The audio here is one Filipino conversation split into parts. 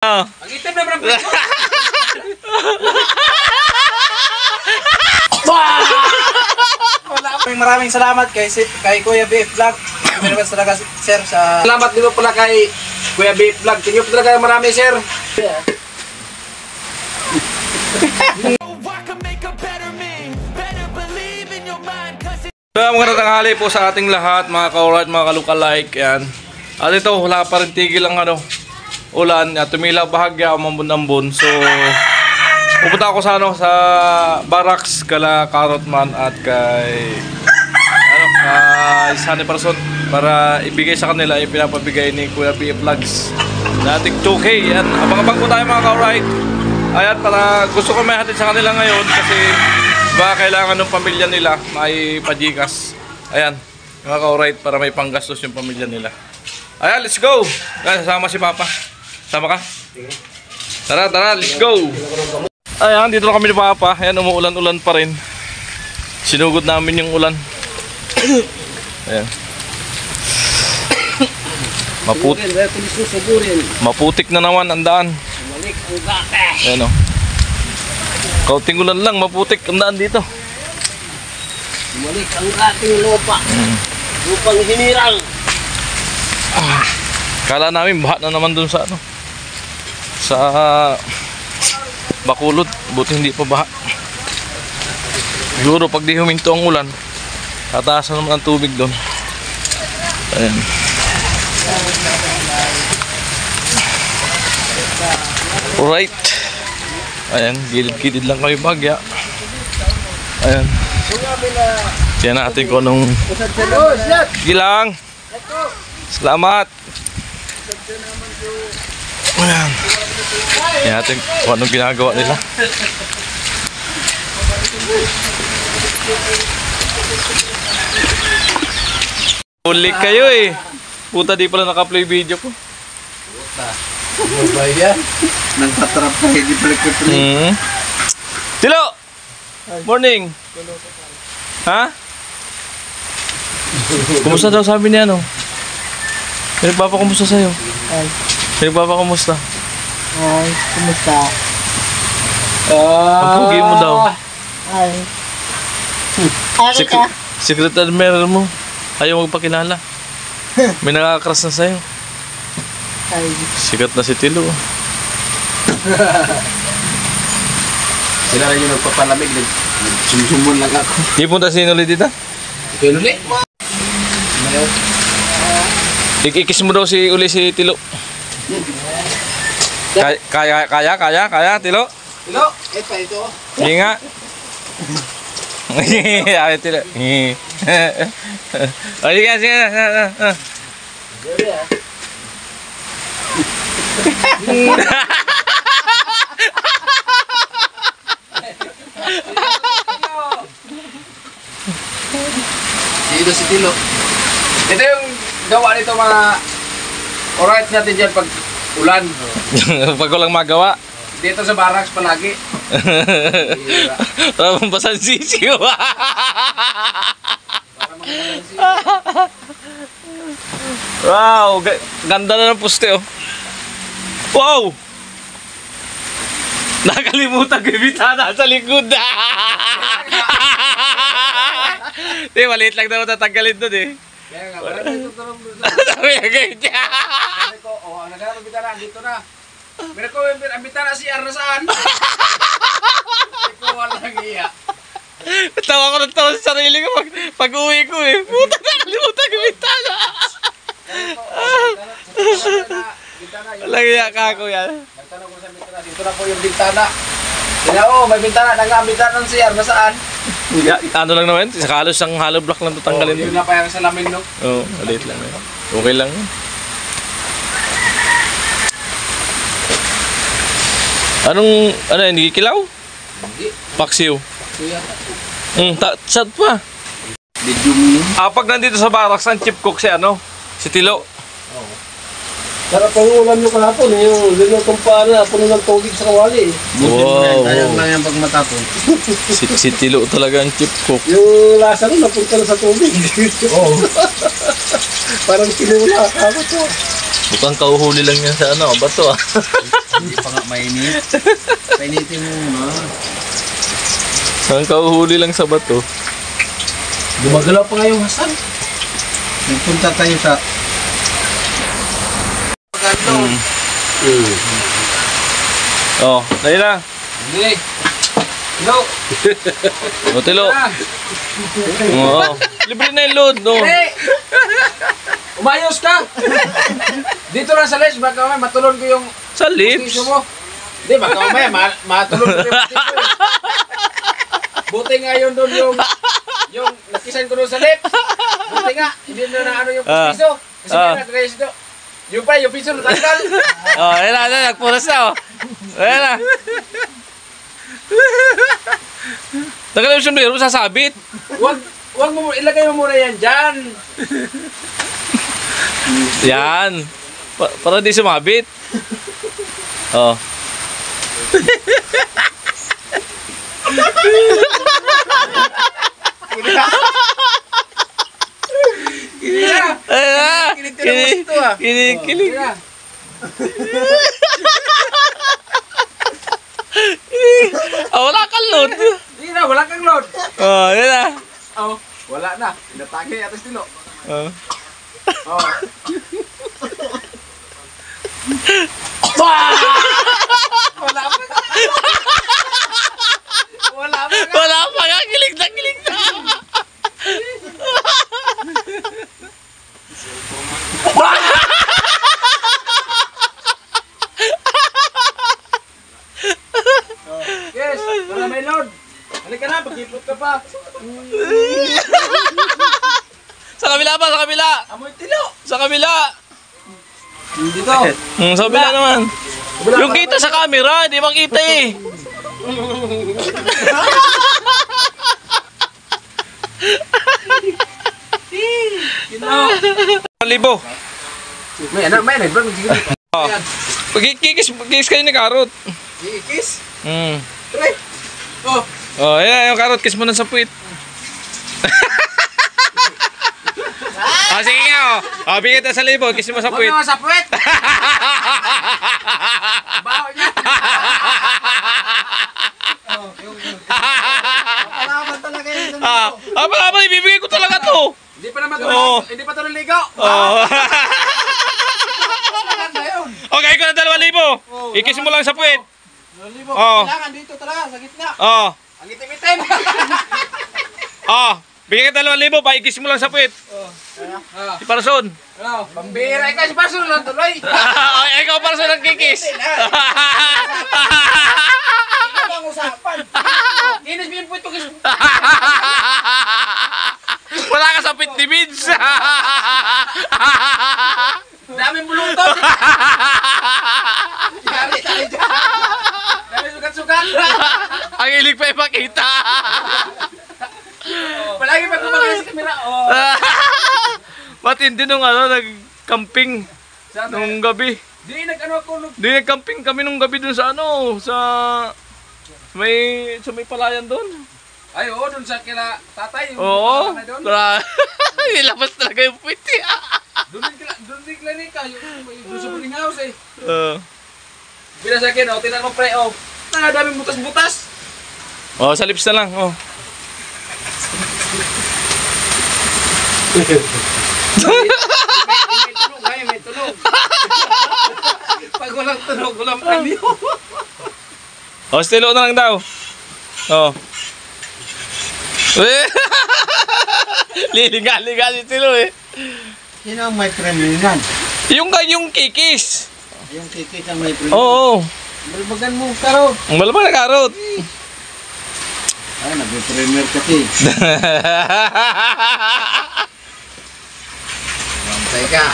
Ang itim na bro. Maraming salamat kay Kuya BF Vlog. Maraming talaga sir sa... Salamat din po pala kay Kuya BF Vlog. Thank you po talaga marami sir. Magandang tanghali po sa ating lahat, mga ka-alright, mga ka-lookalike. Yan. At ito, wala pa rin tigil ang ulan. Tumilaw bahagya, umambon-ambon. So, pupunta ako sa barracks kala Carrotman at kay Sunny Person para ibigay sa kanila yung pinapabigay ni Kuya BF Vlogs. Dating 2K. Yan. Abang-abang po tayo, mga ka-alright. Ayan, para gusto ko may hatid sa kanila ngayon kasi baka kailangan ng pamilya nila may pajikas. Ayan, mga ka-alright, para may panggastos yung pamilya nila. Ayan, let's go! Kasama si Papa. Sama ka? Tara, let's go! Ayan, dito na kami ni Papa. Ayan, umuulan-ulan pa rin. Sinugod namin yung ulan. Ayan. Maputik na naman ang daan. Ayan o. Kauting ulan lang, maputik ang daan dito. Bumalik ang ating lupa. Lupang hinirang. Kala namin baha na naman dun sa sa Bakulod. Buti hindi pa baha. Siguro pag di huminto ang ulan, tataas na naman ang tubig dun. Ayan. Alright. Ayan, gilid-gilid lang kami bagya. Ayan. Tiyan natin kung anong gilang. Salamat. Ayan. Tiyan natin kung anong ginagawa nila. Huli kayo eh. Puta, di pala naka-play video ko. Mabay yan. Nagtatrap ka, hindi pala ka-play. Tilo! Morning! Ha? Kumusta daw sabi niya Pinagpapa, kumusta sa'yo? Ay. Pinagpapa, kumusta? Ay, kumusta? Pagpugi mo daw. Ay. Secret admirer mo. Ayaw magpakilala. May nakakras na sa'yo. Ay. Sikat na si Tilo. Sila rin yung nagpapalamig. Nagsumsumon lang ako. Di punta si Noli dito? Pinuli. Ikikis mo daw uli si Tilo. Kaya, Tilo? Tilo, ito. Hindi nga. Ay, Tilo. O, sige. Dito si Tilo. Ito yung gawa nito mga alright natin dyan pag ulan. Pag walang magawa. Dito sa barracks palagi. Para mabasan sisiyo. Wow, ganda na ng poste oh. Wow! Nakalimutan ko yung bitana sa likod. Di, maliit lang daw tatanggalin doon eh. Kaya nga, wala na ito tulong doon. Sabi nga ganyan. Sabi ko, ang naghanap ng bitana, dito na. Pero ko, ang bitana si R na saan? Sabi ko, walang iya. Tawa ko ng tawa sa sarili ko pag uwi ko eh. Puta, nakalimutan ko yung bitana. Walang iya ka ako yan. Nagtanong ko sa bitana, dito na po yung bintana. Tinao, may bintana, ang bintana ng CR, nasaan? Ano lang naman, halos ang hollow block lang tatanggalin yun na pa yung salamin, no? Oo, maliit lang yun. Okay lang yun. Ano, hindi kilaw? Hindi. Paksiw. Kuya. Sad pa. Video mo yun? Pag nandito sa barracks, ang chip cook si Tilo. Oo. Para pang ulam nyo kahapon, yung linutong para, puno ng tubig sa kawali. Wow. Kayang lang yan pag matapon. Si Tilo talaga ang chip cook. Yung lasa nun, napunta na sa tubig. Oo. Parang pinula, kakot to. Mukhang kauhuli lang yan sa ano, bato ah. Hindi pa nga mainit. Painitin mo na. Mukhang kauhuli lang sa bato. Gumagalaw pa nga yung Hasan. Nagpunta tayo sa... Pagandong. Oh, dahil na. Hindi. Hello. O, tilo. Oo. Libre na yung load, no? Hindi. Umayos ka. Dito lang sa les, baka mamaya matulon ko yung Sa lips. pustiso mo. Hindi, baka mamaya matulon ko yung pustiso eh. Buti nga yun doon yung nakisan ko doon sa lips. Buti nga, hindi na ano yung pustiso. Kasi nga nagkayos ito. Yung pa, yung piso natanggal. Oh, ayun na, nagpunas na, oh. Ayun na. Tagal yung sombrero, sasabit. Wag mo, ilagay mo muna yan dyan. Yan. Para di sumabit. Oh. Kinig ka naman ito ah. Kinig. Kaya, Oh, wala kang load. hindi na, wala kang load. Oh, yun na. Oh, wala na. Pinatake atas tilo. Oh. Oh. Wala pa. Wala pa. Wala pa nga, kilig na. Yes, para may load. Halika na, pag-ipot ka pa. Sa kabila pa, sa kabila. Amoy tilo. Sa kabila. Dito. Sa kabila naman. Yung kita sa camera, di makita eh. Libo. May anak, may anak. Oh. Pagkikis kayo ni Karot. Ikis. Try. Oh. Oh, yan yung Karot, kiss mo na sa puwit. Sige nga, oh. Oh, bigyan tayo sa libo, kiss mo sa Huwag puwit. naman sa puwet. Baho niya. Palaban talaga yun. Pala, ibibigay ko talaga to. Hindi pa naman Oo. hindi pa ito naligaw. Oh. Maganda yun. Okay, ko na 2,000. Ikis mo lang sa puwit. Libo. Oo. Kailangan dito talaga, sa gitna. Oh. Ang itim-itim. Oh. Bigyan ka 2,000, pa ikis mo lang sa puwit. Si Parson. Ano? Pambira ka si Parson lang tuloy. Ikaw Parson ang kikis. Ano bang usapan? Kinis mo yung puwit ko. Wala ka sa pit ni Vince. Daming bulutot. Yari tayo dyan. Daming sugat-sugat. Ang ilig pa ipakita. Palagi pa kumakain sa kamera. Oh. Matindi nung nag-camping Sabi, nung gabi. di nag-ano ako. Nag-camping kami nung gabi dun sa sa may palayan doon. Ay, oo, dun sa kila tatay. Oo. Doon Nilabas talaga yung puwit. din klinika. Yung sa puling house eh. Bila sa akin, oh, tinan mo pre, oh. Daming butas-butas. Oh, sa lips na lang. Oh. May tulog. Pag walang tunog, walang premyo. Oh, stilo na lang daw. Oh. Lilinga si Tilo eh. Sino ang may premyo yan? Yung kikis. Yung kikis ang may premyo. Oo. Balbagan mo, Karot. Ang malabang na Karot. Ay, nag-premier kasi. Teka.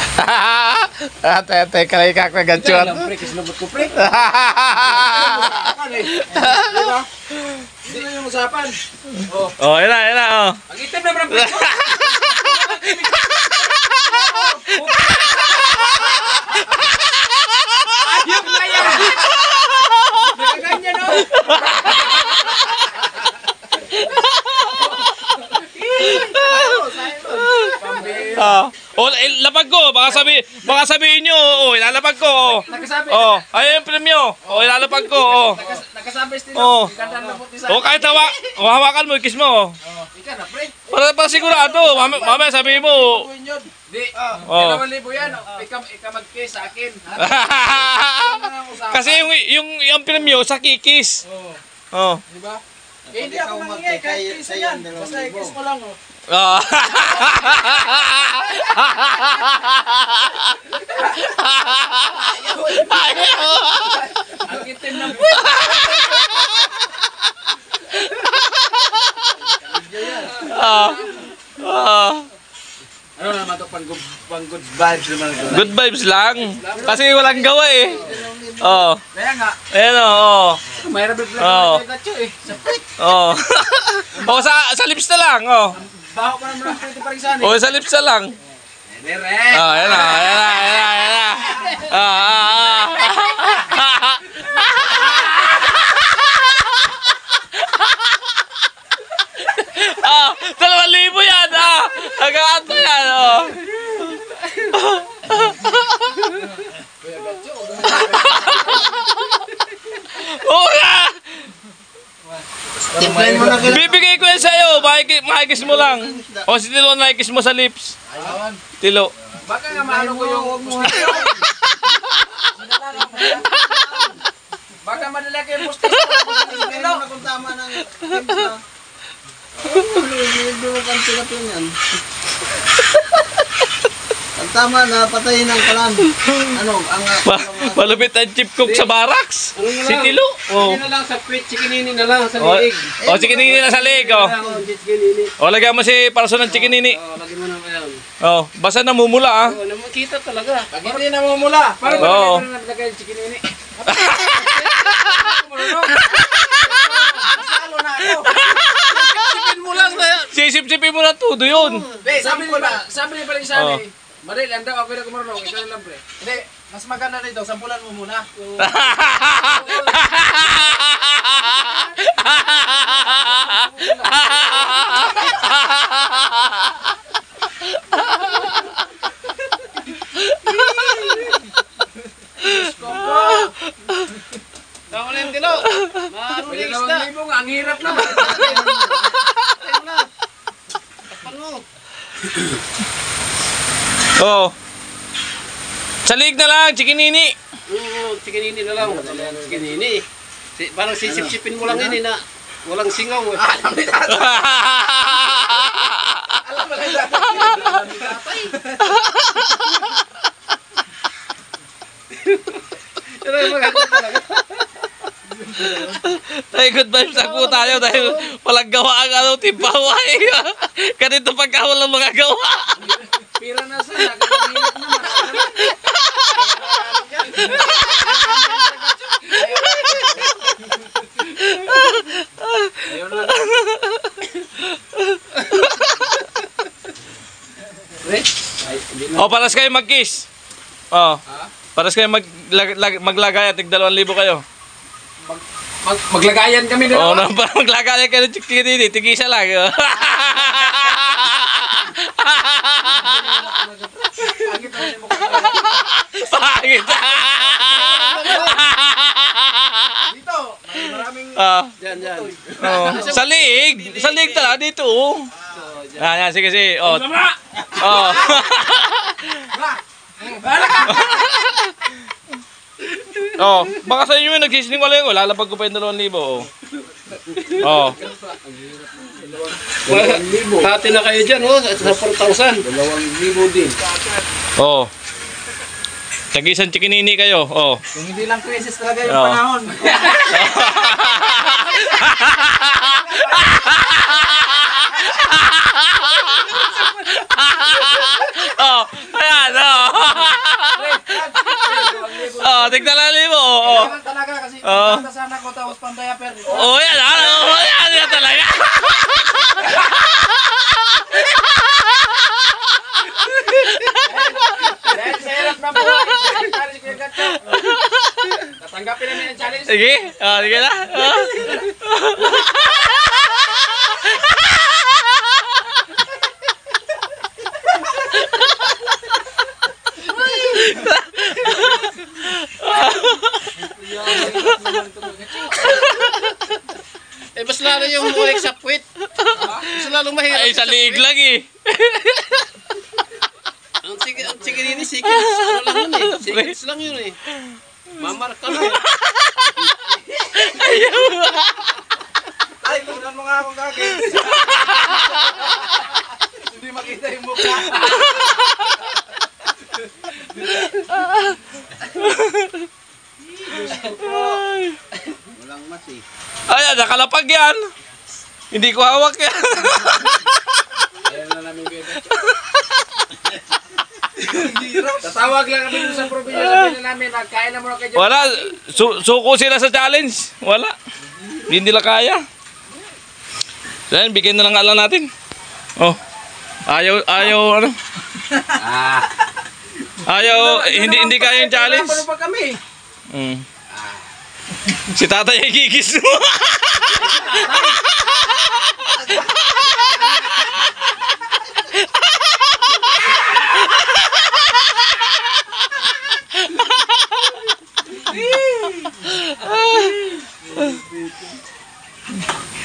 Teka lang ikak na ganchuan. Pre, kasi lubot ko, pre. Hindi na yung usapan. Oh. Oh, yun na, oh. Ang itim na pre. Ayok na yan. Nagaganyan, oh. Oh, lapag ko, baka sabihin nyo, oh, Nakasabi. Oh, ayun yung premyo. Oh, ilalapag ko. Oh. Nakasabi estilo. Oh. Ganda ng buti sa. Oh, kahit hawakan mo, kiss mo. Oh. Ikaw na, pre. Para sigurado. Mamaya sabihin mo. Di. Oh. 2,000 yan. Ikaw mag-kiss sa akin. Kasi yung premyo sa kikis. Oh. Diba? Hindi ako mangingi, kahit kiss yan. Basta kiss mo lang, oh. Oh. Ang itim ng ano naman ito, pang good vibes naman ito. Good vibes lang. Kasi walang gawa eh. Oh. Kaya nga, Ayan oh. mayroon bigla Oo. ng gatyo eh. Sa pwit. Oh. Oh, sa lips na lang. Oh. Baho pa naman ang pwit pa rin sana eh. Oh, sa lips na lang. Dire. Oh, ayan na, ayan na, ayan na, ayan na. Ah, 2,000 yan. Nag-aanto yan. Oh. Kuya gatyo. Oo na. Timplahin mo na kila. Bibigay ko yan sa'yo. Makikis mo lang. O si Tilo, nakikis mo sa lips. Ayawan. Tilo. Baka nga maano ko yung mustis. Baka madala ko yung mustis. Timplahin mo na kung tama ng timpla. Hindi mo kang tilapin yan. Ang tama na, patayin ang kalan. Ano, ang... Malupit ang chip cook sa barracks. Si Tilo. Oh. Hindi na lang sa pwit, chikinini na lang sa Oh, liig. oh, chikinini na sa leg. Oh. Chikinini. Oh, lagyan mo si parso ng chikinini. Lagyan mo na yan. Oh, basta namumula ah. Oo, nakita talaga. Pag hindi namumula. Parang Oo. naglagay yung chikinini. Masalo na ako. Sipin mo lang na. Sisip-sipin mo na todo yun. Sabi niya pala sa akin, Maril, ang daw ako na kumarunong. Ikaw na lang, pre. Hindi, mas maganda nito. Sampulan mo muna. Tama na yung tilo. Maano Pwede na naman isda. libo nga, ang hirap naman. Tayo na. Tapan mo. Oh. Sa leg na lang, chikinini. Oo, chikinini na lang. Chikinini. Parang sisip-sipin mo lang yun na walang singaw. Alam ni tatay. Alam mo lang tatay. Alam ni tatay. Pero yung maganda talaga. Ay, good vibes ako tayo dahil walang gawa ang ano, timbaway. Ganito pagka walang mga gawa. Pira na sa hirap naman. Ayun lang. Oh, paras kayo mag-kiss. Oh. Paras kayo maglagay at 2,000 kayo. Maglagayan kami Oh, dalawa. maglagay kayo ng chikinini, tigisa lang. Pangit na rin mo ko. Pangit. Dito, may maraming Diyan, diyan. Oh, sa liig talaga dito. Oh. Yan, sige, sige. Oh. Oh. Oh, baka sa inyo yung nagsisining wala yung lalapag ko pa yung 2,000. Oh. Oh. Hati na kayo dyan, oh, sa 4,000. 2,000 din. Oh. Tagisan chikinini kayo. Oh. Kung hindi lang crisis talaga yung Oo. panahon. Oh, ayan, oh. Oh, 2,000. Oh. Kailangan talaga kasi Oo. basta sana ko tapos pandayaper. Oh, yan, oh, yan talaga. Dahil sa hirap na buhay, secretary si Kuya Gatcho. Tatanggapin namin ang challenge. Sige, oh, sige na. Oh. Eh, mas lalo yung muwek sa puwit. Mas lalo mahirap. Ay, sa liig lang eh. Ang chikinini, seconds. Ano lang yun eh. Seconds lang yun eh. Mamarka na eh. Ayaw. Ay, tunan mo nga akong gagawin. Hindi makita yung mukha. Walang mas eh. Ay, nakalapag yan. Hindi ko hawak yan. Ayan na namin kayo. Tatawag lang kami sa probinsya. Sabihin na namin, kain na muna kayo. Wala. Suko sila sa challenge. Wala. Hindi nila kaya. So yan, bigyan na lang alam natin. Oh. Ayaw, ano? Ayaw, hindi kaya yung challenge. Paano pa kami? Si tatay ay gigis mo.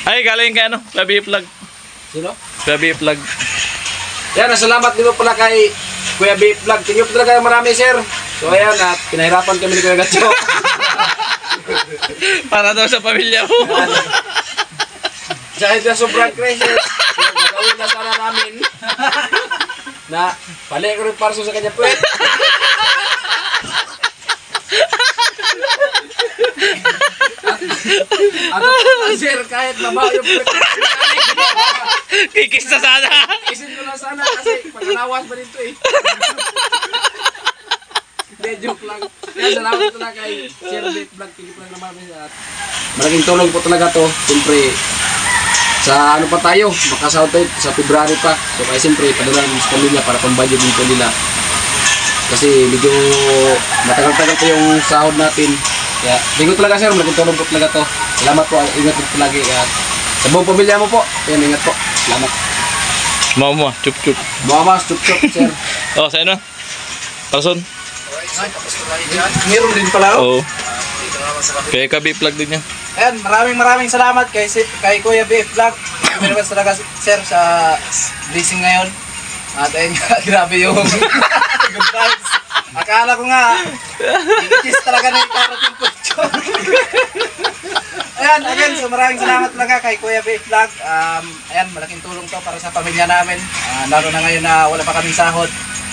Ay, galing ka ano? Sabi vlog. Sino? Sabi vlog. Yan, salamat din po pala kay Kuya Beef Vlog. Thank you po talaga marami, sir. So ayan, at pinahirapan kami ni Kuya Gatcho. Para daw sa pamilya mo. Dahil na sobrang crazy, gagawin na sana namin na pali ko rin parso sa kanya puwet. Ano po, sir, kahit mabaw yung puwet. Kikis na sana. Isin ko lang sana kasi pagkalawas pa dito eh. Hindi, joke lang. Kaya salamat po talaga kay Sir Beef Vlog. Thank you po lang naman at malaking tulong po talaga to. Siyempre, sa ano pa tayo, makasahod tayo sa February pa. So kaya siyempre, padala namin sa pamilya para pang-budget dito nila. Kasi medyo matagal-tagal po yung sahod natin. Kaya, thank you talaga sir, malaking tulong po talaga to. Salamat po, ingat po lagi. At sa buong pamilya mo po, yan, ingat po. Salamat. Mama, chup-chup. Buwamas, chup-chup, sir. Oh, sa ano? Person? Meron din pala. Oo. Kaya kabi plug din yan. Ayan, maraming salamat kay Kuya Beef Vlog. Very much talaga sir sa blessing ngayon. At ayun nga, grabe yung good vibes. Akala ko nga, ikikis talaga na yung karot yung putyo. Ayan, again, so maraming salamat talaga kay Kuya Beef Vlog. Ayan, malaking tulong to para sa pamilya namin. Lalo na ngayon na wala pa kaming sahod.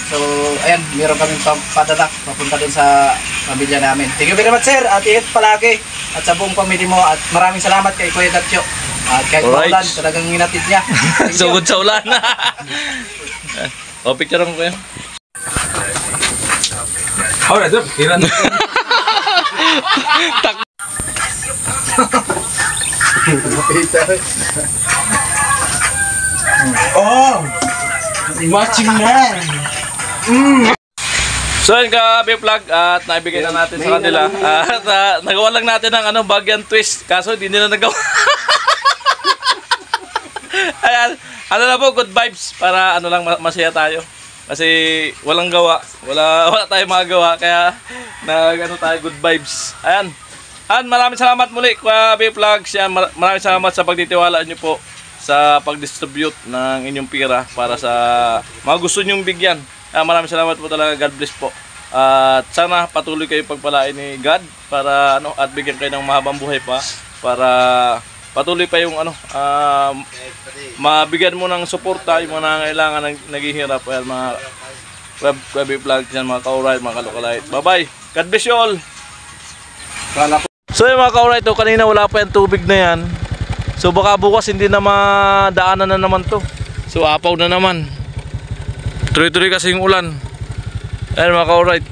So, ayan, meron kaming padala papunta dun sa pamilya namin. Thank you very much, sir. At ingat palagi. At sa buong pamilya mo. At maraming salamat kay Kuya Gatcho. At kahit Alright. maulan, talagang hinatid niya. Thank you. Sugod sa ulan. O, picture mo ko yan. Alright, sir. Kiran. Oh! Matching man! So yun ka vlog at naibigay na natin sa kanila at nagawa lang natin ng ano, bagyan twist kaso hindi nila nagawa. Ayan, ano na po, good vibes para ano lang masaya tayo kasi walang gawa, wala tayong magagawa kaya nag ano tayo, good vibes. Ayan, maraming salamat muli Kuya Vlogs. Yan, maraming salamat sa pagtitiwala niyo po sa pag-distribute ng inyong pira para sa mga gusto nyong bigyan. Maraming salamat po talaga. God bless po. At sana patuloy kayo pagpalain ni God para ano at bigyan kayo ng mahabang buhay pa para patuloy pa yung ano mabigyan mo ng suporta yung mga nangangailangan naghihirap. Ayan, mga web vlog yan, mga ka-alright, mga ka-localite. Bye-bye. God bless you all. So yung mga ka-alright, kanina wala pa yung tubig na yan. So baka bukas hindi na madaanan na naman to. So apaw na naman. Tuloy-tuloy kasi yung ulan. Ayan mga ka-alright.